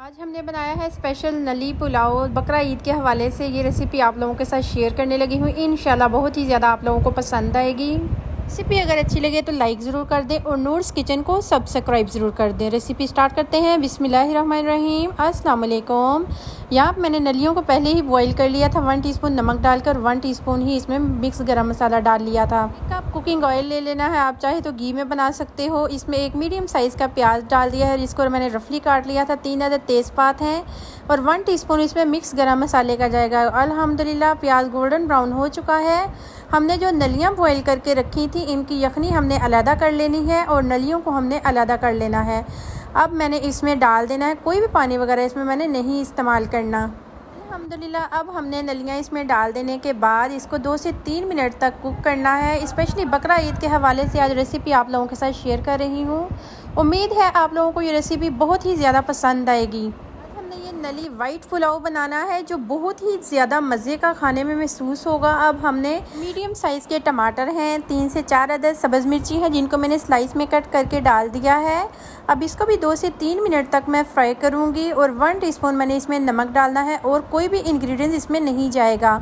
आज हमने बनाया है स्पेशल नली पुलाव बकरा ईद के हवाले से। ये रेसिपी आप लोगों के साथ शेयर करने लगी हूँ। इंशाल्लाह बहुत ही ज़्यादा आप लोगों को पसंद आएगी। रेसिपी अगर अच्छी लगे तो लाइक ज़रूर कर दें और नूर्स किचन को सब्सक्राइब ज़रूर कर दें। रेसिपी स्टार्ट करते हैं। बिस्मिल्लाहिर्रहमानिर्रहीम। अस्सलाम वालेकुम। यहाँ पर मैंने नलियों को पहले ही बॉईल कर लिया था। 1 टीस्पून नमक डालकर 1 टीस्पून ही इसमें मिक्स गरम मसाला डाल लिया था। 1 कप कुकिंग ऑयल ले लेना है, आप चाहे तो घी में बना सकते हो। इसमें एक मीडियम साइज़ का प्याज डाल दिया है जिसको मैंने रफली काट लिया था। 3 अदद तेज़पात हैं और 1 टीस्पून इसमें मिक्स गरम मसाले का जाएगा। अल्हम्दुलिल्लाह प्याज गोल्डन ब्राउन हो चुका है। हमने जो नलियाँ बॉईल करके रखी थी इनकी यखनी हमने अलहदा कर लेनी है और नलियों को हमने अलहदा कर लेना है। अब मैंने इसमें डाल देना है, कोई भी पानी वगैरह इसमें मैंने नहीं इस्तेमाल करना। अल्हम्दुलिल्लाह अब हमने नलियाँ इसमें डाल देने के बाद इसको 2 से 3 मिनट तक कुक करना है। स्पेशली बकरा ईद के हवाले से आज रेसिपी आप लोगों के साथ शेयर कर रही हूँ। उम्मीद है आप लोगों को ये रेसिपी बहुत ही ज़्यादा पसंद आएगी। ये नली वाइट पुलाव बनाना है जो बहुत ही ज़्यादा मज़े का खाने में महसूस होगा। अब हमने मीडियम साइज़ के टमाटर हैं, 3 से 4 अदद सब्ज़ मिर्ची है जिनको मैंने स्लाइस में कट करके डाल दिया है। अब इसको भी 2 से 3 मिनट तक मैं फ्राई करूंगी और 1 टीस्पून मैंने इसमें नमक डालना है और कोई भी इंग्रेडिएंट्स इसमें नहीं जाएगा।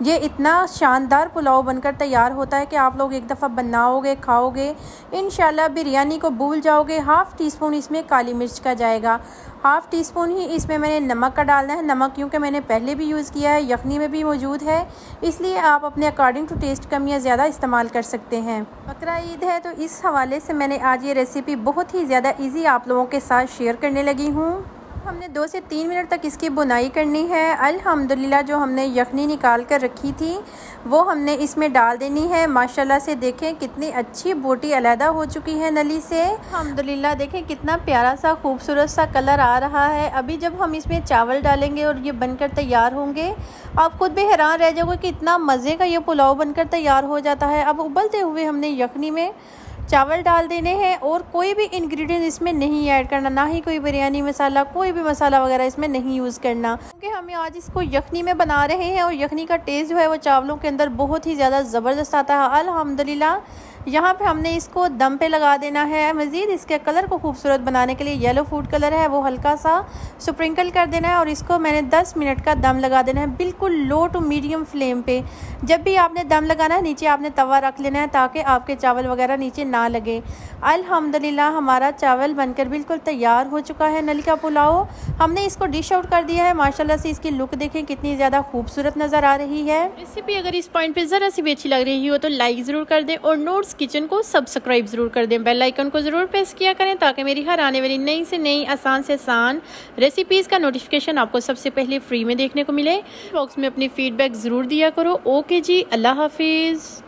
ये इतना शानदार पुलाव बनकर तैयार होता है कि आप लोग एक दफ़ा बनाओगे, खाओगे, इंशाल्लाह बिरयानी को भूल जाओगे। 1/2 टीस्पून इसमें काली मिर्च का जाएगा, 1/2 टीस्पून ही इसमें मैंने नमक का डालना है। नमक क्योंकि मैंने पहले भी यूज़ किया है, यखनी में भी मौजूद है, इसलिए आप अपने अकॉर्डिंग टू टेस्ट कम या ज़्यादा इस्तेमाल कर सकते हैं। बकरा ईद है तो इस हवाले से मैंने आज ये रेसिपी बहुत ही ज़्यादा ईजी आप लोगों के साथ शेयर करने लगी हूँ। हमने 2 से 3 मिनट तक इसकी बुनाई करनी है। अल्हम्दुलिल्लाह जो हमने यखनी निकाल कर रखी थी वो हमने इसमें डाल देनी है। माशाल्लाह से देखें कितनी अच्छी बोटी अलहदा हो चुकी है नली से। अल्हम्दुलिल्लाह देखें कितना प्यारा सा खूबसूरत सा कलर आ रहा है। अभी जब हम इसमें चावल डालेंगे और ये बनकर तैयार होंगे आप खुद भी हैरान रह जाओगे कि इतना मज़े का ये पुलाव बनकर तैयार हो जाता है। अब उबलते हुए हमने यखनी में चावल डाल देने हैं और कोई भी इंग्रेडिएंट इसमें नहीं ऐड करना, ना ही कोई बिरयानी मसाला, कोई भी मसाला वगैरह इसमें नहीं यूज़ करना, क्योंकि हम आज इसको यखनी में बना रहे हैं और यखनी का टेस्ट जो है वो चावलों के अंदर बहुत ही ज़्यादा ज़बरदस्त आता है। अल्हम्दुलिल्लाह यहाँ पे हमने इसको दम पे लगा देना है। मज़ीद इसके कलर को खूबसूरत बनाने के लिए येलो फूड कलर है वो हल्का सा स्प्रिंकल कर देना है और इसको मैंने 10 मिनट का दम लगा देना है बिल्कुल लो टू मीडियम फ्लेम पे। जब भी आपने दम लगाना है नीचे आपने तवा रख लेना है ताकि आपके चावल वगैरह नीचे ना लगे। अल्हम्दुलिल्लाह हमारा चावल बनकर बिल्कुल तैयार हो चुका है। नली का पुलाव हमने इसको डिश आउट कर दिया है। माशाल्लाह से इसकी लुक देखें कितनी ज़्यादा खूबसूरत नज़र आ रही है। रेसिपी अगर इस पॉइंट पे ज़रा सी भी अच्छी लग रही हो तो लाइक ज़रूर कर दें और नूर्स किचन को सब्सक्राइब ज़रूर कर दें। बेल आइकन को ज़रूर प्रेस किया करें ताकि मेरी हर आने वाली नई से नई आसान से आसान रेसिपीज़ का नोटिफिकेशन आपको सबसे पहले फ्री में देखने को मिले। बॉक्स में अपनी फीडबैक ज़रूर दिया करो। ओके जी, अल्लाह हाफिज़।